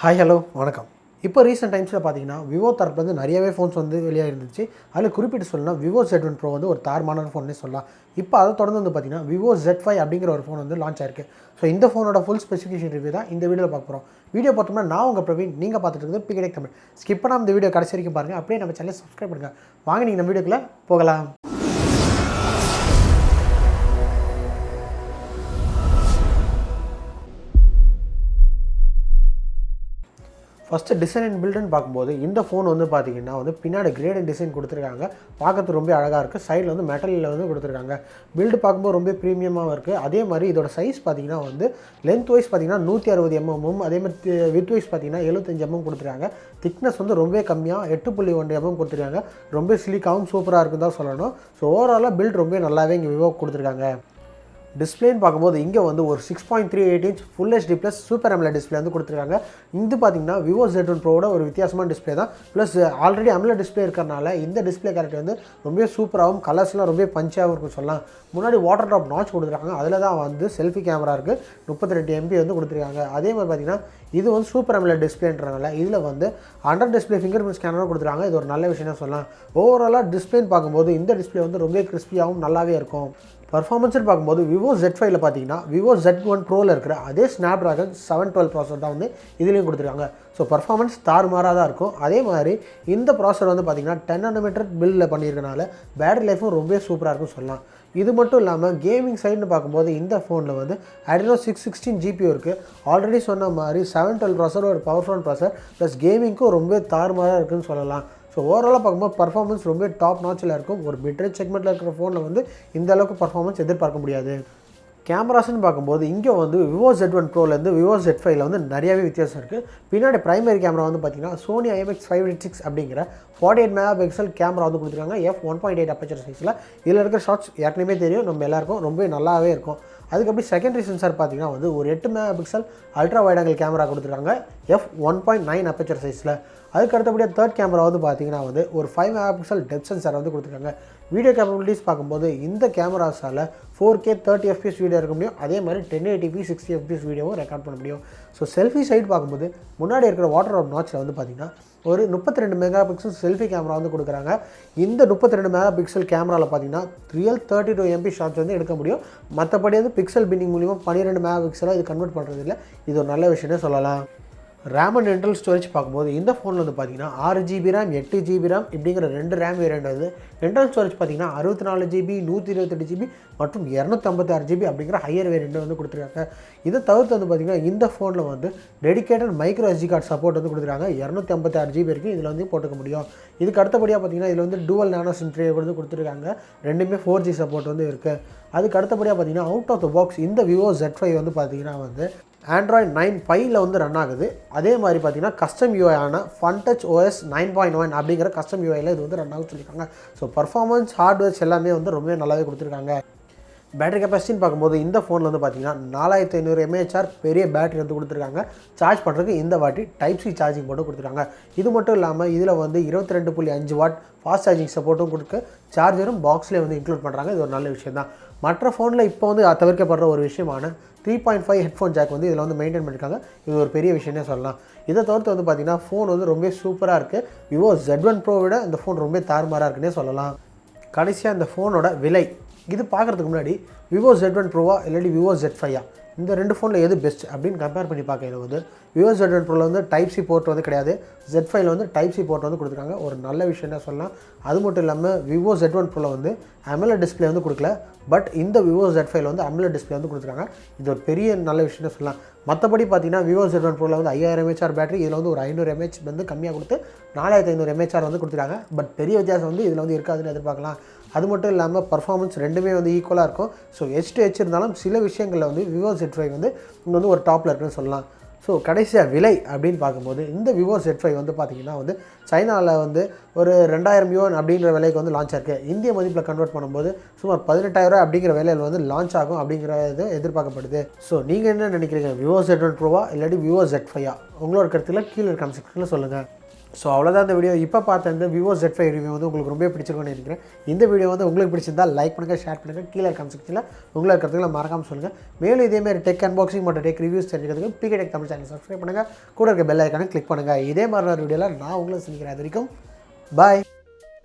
Hi hello வணக்கம். இப்போ recent டைம்ஸில் பார்த்தீங்கன்னா விவோ தரப்புலேருந்து நிறையவே ஃபோன்ஸ் வந்து வெளியாக இருந்துச்சு. அதில் குறிப்பிட்டு சொல்லணும்னா விவோ Z1 Pro வந்து ஒரு தாறுமாறான ஃபோன்னே சொல்லலாம். இப்போ அதை தொடர்ந்து வந்து பார்த்தீங்கன்னா விவோ Z5 அப்படிங்கிற ஒரு ஃபோன் வந்து லான்ச் ஆயிருக்கு. ஸோ இந்த ஃபோனோட ஃபுல் ஸ்பெசிஃபிகேஷன் ரிவ்யூ தான் இந்த வீடியோவில் பார்க்க போகிறோம். வீடியோ பார்த்தோம்னா நான் உங்கள் பிரவீன், நீங்கள் பார்த்துட்டு இருக்குது பிகடெக் தமிழ். ஸ்கிப் பண்ணாமல் இந்த வீடியோ கடைசி வரைக்கும் பாருங்கள். அப்படியே நம்ம சேனலை சப்ஸ்கிரைப் பண்ணுங்கள். வாங்க நீங்கள் நம்ம வீடியோக்குள்ளே போகலாம். ஃபஸ்ட்டு டிசைன் அண்ட் பில்டுன்னு பார்க்கும்போது இந்த ஃபோன் வந்து பார்த்திங்கன்னா வந்து பின்னாடி கிரேட் டிசைன் கொடுத்துருக்காங்க. பார்க்கறது ரொம்ப அழகாக இருக்குது. சைடில் வந்து மெட்டலில் வந்து கொடுத்துருக்காங்க. பில்டு பார்க்கும்போது ரொம்ப ப்ரீமியமாக இருக்குது. அதே மாதிரி இதோட சைஸ் பார்த்திங்கன்னா வந்து லென்த் வைஸ் பார்த்திங்கன்னா 160 mm, அதே மாதிரி வித் வைஸ் பார்த்திங்கன்னா 75 mm கொடுத்துருக்காங்க. திக்னஸ் வந்து ரொம்ப கம்மியாக 8.1 mm கொடுத்துருக்காங்க. ரொம்ப ஸ்லீக்காகவும் சூப்பராக இருக்குன்னு தான் சொல்லணும். ஸோ ஓவராலாக பில்ட் ரொம்ப நல்லாவே இங்கே விவோ கொடுத்துருக்காங்க. டிஸ்பிளேன்னு பார்க்கும்போது இங்கே வந்து ஒரு 6.38 inch full HD plus super AMOLED display வந்து கொடுத்துருக்காங்க. இது பார்த்திங்கன்னா விவோ Z1 Proவோட ஒரு வித்தியாசமான டிஸ்பிளே தான். ப்ளஸ் ஆல்ரெடி AMOLED டிஸ்பிளே இருக்கிறனால இந்த டிஸ்பிளே கேரக்டர் வந்து ரொம்ப சூப்பராகவும் கலர்ஸ்லாம் ரொம்ப பஞ்சாகவும் இருக்கும் சொல்லலாம். முன்னாடி வாட்டர் ட்ராப் நாட்ச் கொடுத்துருக்காங்க. அதில் தான் வந்து செல்ஃபி கேமரா இருக்குது. 32 MP வந்து கொடுத்துருக்காங்க. அதே மாதிரி பார்த்திங்கன்னா இது வந்து சூப்பர் AMOLED டிஸ்பிளேன்றனால இதில் வந்து அண்டர் டிஸ்பிளே ஃபிங்கர் பிரிண்ட் ஸ்கேனரும் கொடுத்துருக்காங்க. இது ஒரு நல்ல விஷயம் சொல்லலாம். ஓவராலாக டிஸ்பிளேன்னு பார்க்கும்போது இந்த டிஸ்பிளே வந்து ரொம்ப கிறிஸ்பியாகவும் நல்லாவே இருக்கும். பர்ஃபார்மன்ஸ்னு பார்க்கும்போது விவோ Z5ல் பார்த்தீங்கன்னா விவோ Z1 Proவில் இருக்கிற அதே Snapdragon 712 ப்ராசர் தான் வந்து இதுலேயும் கொடுத்துருக்காங்க. ஸோ பர்ஃபார்மன்ஸ் தாறுமாறாக தான் இருக்கும். அதே மாதிரி இந்த ப்ராசர் வந்து பார்த்திங்கன்னா 10 nm பில்டில் பண்ணியிருக்கனால பேட்டரி லைஃபும் ரொம்ப சூப்பராக இருக்கும் சொல்லலாம். இது மட்டும் இல்லாமல் கேமிங் சைடுன்னு பார்க்கும்போது இந்த ஃபோனில் வந்து adrino 616 GPU இருக்குது. ஆல்ரெடி சொன்ன மாதிரி 712 ப்ராசர் ஒரு பவர்ஃபுல் ப்ராசர் ப்ளஸ் கேமிங்க்கும் ரொம்ப தாறுமாறாக இருக்குதுன்னு சொல்லலாம். ஸோ ஓவராலாக பார்க்கும்போது பர்ஃபார்மன்ஸ் ரொம்ப டாப் நாச்சில் இருக்கும். ஒரு மிட்ரேஞ்ச் செக்மெண்ட்டில் இருக்கிற ஃபோனில் வந்து இந்த அளவுக்கு பர்ஃபார்மன்ஸ் எதிர்பார்க்க முடியாது. கேமராஸ்ன்னு பார்க்கும்போது இங்கே வந்து விவோ Z1 Proலேருந்து விவோ Z5ல் வந்து நிறையாவே வித்தியாசம் இருக்குது. பின்னாடி ப்ரைமரி கேமரா வந்து பார்த்திங்கன்னா சோனி IMX586 அப்படிங்கிற 48 MP கேமரா வந்து கொடுத்துருக்காங்க. f1.8 அப்பச்சர் சைஸில். இதில் இருக்கிற ஷார்ட்ஸ் ஏற்கனவே தெரியும் நம்ம எல்லாருக்கும், ரொம்ப நல்லாவே இருக்கும். அதுக்கப்புறம் செகண்டரி சென்சார் பார்த்திங்கன்னா வந்து ஒரு 8 MP ultra wide angle camera கொடுத்துருக்காங்க f1.9 அப்பச்சர் சைஸில். அதுக்கு அடுத்தபடியாக தேர்ட் கேமரா வந்து பார்த்திங்கன்னா வந்து ஒரு 5 MP டெப்த் சென்சார் வந்து கொடுத்துருக்காங்க. வீடியோ கேப்பபிலிட்டிஸ் பார்க்கும்போது இந்த கேமராஸால் 4K 30 FPS வீடியோ எடுக்க முடியும். அதே மாதிரி 1080p 60 FPS வீடியோவும் ரெக்கார்ட் பண்ண முடியும். ஸோ செல்ஃபி சைடு பார்க்கும்போது முன்னாடி இருக்கிற வாட்டர் ட்ராப் நாட்சில் வந்து பார்த்திங்கன்னா ஒரு 32 MP செல்ஃபி கேமரா வந்து கொடுக்குறாங்க. இந்த 32 MP கேமராவில் பார்த்திங்கன்னா ரியல் 32 MP ஷாட்ஸ் வந்து எடுக்க முடியும். மற்றபடி வந்து பிக்சல் பின்னிங் மூலிமா 12 MP இது கன்வெர்ட் பண்ணுறது இல்லை. இது ஒரு நல்ல விஷயமே சொல்லலாம். ரேம் அண்ட் இன்டர்னல் ஸ்டோரேஜ் பார்க்கும்போது இந்த ஃபோனில் வந்து பார்த்திங்கன்னா 6GB RAM 8GB RAM இப்படிங்கிற 2 ரேம் வேரியண்ட் வந்து. இன்டர்னல் ஸ்டோரேஜ் பார்த்திங்கன்னா 64GB 128GB மற்றும் 256GB அப்படிங்கிற ஹையர் வேரியண்ட் வந்து கொடுத்துருக்காங்க. இதை தவிர்த்து வந்து பார்த்திங்கன்னா இந்த ஃபோனில் வந்து dedicated micro SD card support வந்து கொடுத்துருக்காங்க. 256GB வரைக்கும் இதில் வந்து போட்டுக்க முடியும். இதுக்கு அடுத்தபடியாக பார்த்திங்கன்னா இதில் வந்து டூவல் நானோ சிம் ட்ரே வந்து கொடுத்துருக்காங்க. ரெண்டுமே 4G சப்போர்ட் வந்து இருக்குது. அதுக்கு அடுத்தபடியாக பார்த்திங்கன்னா அவுட் ஆஃப் த பாக்ஸ் இந்த விவோ Z5 வந்து பார்த்திங்கன்னா வந்து Android 9 Pieல வந்து ரன் ஆகுது. அதே மாதிரி பார்த்திங்கன்னா கஸ்டம் UI ஆன FunTouch OS 9.1 அப்படிங்கிற கஸ்டம் UIயில் இது வந்து ரன் ஆகுது சொல்லியிருக்காங்க. ஸோ பர்ஃபார்மன்ஸ் ஹார்ட்வேர்ஸ் எல்லாமே வந்து ரொம்பவே நல்லாவே கொடுத்துருக்காங்க. பேட்டரி கெப்பாசிட்டின்னு பார்க்கும்போது இந்த ஃபோனில் வந்து பார்த்திங்கன்னா 4500 mAh பெரிய பேட்டரி வந்து கொடுத்துருக்காங்க. சார்ஜ் பண்ணுறதுக்கு இந்த வாட்டி டைப் C சார்ஜிங் போட்டு கொடுத்துருக்காங்க. இது மட்டும் இல்லாமல் இதில் வந்து 22.5 வாட் ஃபாஸ்ட் சார்ஜிங் சப்போர்ட்டும் கொடுத்து சார்ஜரும் பாக்ஸ்லேயே வந்து இன்க்ளூட் பண்ணுறாங்க. இது ஒரு நல்ல விஷயம் தான். மற்ற ஃபோனில் இப்போ வந்து தவிர்க்கப்படுற ஒரு விஷயமான 3.5 ஹெட்ஃபோன் ஜாக் வந்து இதில் வந்து மெயின்டைன் பண்ணியிருக்காங்க. இது ஒரு பெரிய விஷயமே சொல்லலாம். இதை தவிர்த்து வந்து பார்த்திங்கன்னா ஃபோன் வந்து ரொம்ப சூப்பராக இருக்குது. விவோ Z1 Pro விட இந்த ஃபோன் ரொம்ப தாறுமாறாக இருக்குன்னே சொல்லலாம். கடைசியாக இந்த ஃபோனோட விலை இது பார்க்குறதுக்கு முன்னாடி விவோ Z1 Proவா இல்லாட்டி விவோ Z5 இந்த ரெண்டு ஃபோனில் எது பெஸ்ட் அப்படின்னு கம்பேர் பண்ணி பார்க்கையில வந்து விவோ Z1 Proவில் வந்து டைப் C போர்ட் வந்து கிடையாது. Z5ல் வந்து டைப் C போர்ட் வந்து கொடுத்துருக்காங்க. ஒரு நல்ல விஷயம் தான் சொல்லலாம். அது மட்டும் இல்லாமல் விவோ Z1 Proவில் வந்து AMOLED டிஸ்பிளே வந்து கொடுக்கல. பட் இந்த விவோ Z5ல் வந்து AMOLED டிஸ்பிளே வந்து கொடுத்துருக்காங்க. இது ஒரு பெரிய நல்ல விஷயம் தான் சொல்லலாம். மற்றபடி பார்த்திங்கன்னா விவோ Z1 Proவில் வந்து 5000 mAh பேட்டரி, இதில் வந்து ஒரு 500 mAh வந்து கம்மியாக கொடுத்து 4500 mAh வந்து கொடுத்துருக்காங்க. பட் பெரிய வித்தியாசம் வந்து இதில் வந்து இருக்காதுன்னு எதிர்பார்க்கலாம். அது மட்டும் இல்லாமல் பர்ஃபார்மன்ஸ் ரெண்டுமே வந்து ஈக்குவலாக இருக்கும். ஸோ H இருந்தாலும் சில விஷயங்களில் வந்து விவோ Z5 வந்து இங்கே வந்து ஒரு டாப்பில் இருக்குன்னு சொல்லலாம். ஸோ கடைசியாக விலை அப்படின்னு பார்க்கும்போது இந்த விவோ Z5 வந்து பார்த்திங்கன்னா வந்து சைனாவில் வந்து ஒரு 2000 yuan அப்படிங்கிற விலைக்கு வந்து லான்ச் ஆயிருக்கு. இந்திய மதிப்பில் கன்வெர்ட் பண்ணும்போது சுமார் 18000 அப்படிங்கிற விலையில் வந்து லான்ச் ஆகும் அப்படிங்கிறது எதிர்பார்க்கப்படுது. ஸோ நீங்கள் என்ன நினைக்கிறீங்க? விவோ Z1 Proவா இல்லாட்டி விவோ Z5 உங்களோட கருத்தில் கீழே கமெண்ட் செக்ஷனில் சொல்லுங்கள். ஸோ அவ்வளோதான் இந்த வீடியோ. இப்போ பார்த்த இந்த Vivo Z5 ரிவ்யூ வந்து உங்களுக்கு ரொம்ப பிடிச்சிருக்கும்னு நினைக்கிறேன். இந்த வீடியோ வந்து உங்களுக்கு பிடிச்சிருந்தால் லைக் பண்ணுங்கள், ஷேர் பண்ணுங்கள், கீழே கமெண்ட் செக்ஷனில் உங்களை கருத்துக்களை மறக்காமல் சொல்லுங்கள். மேலும் இதேமாதிரி டெக் அன்பாக்சிங் மற்றும் டெக் ரிவ்யூஸ் தெரிஞ்சுக்கிறதுக்கு PK Tech Tamil channel subscribe பண்ணுங்கள், கூட இருக்க பெல் ஐக்கானை கிளிக் பண்ணுங்கள். இதே மாதிரி ஒரு வீடியோவில் நான் உங்களை சந்திக்கிறேன். அது வரைக்கும் பாய்.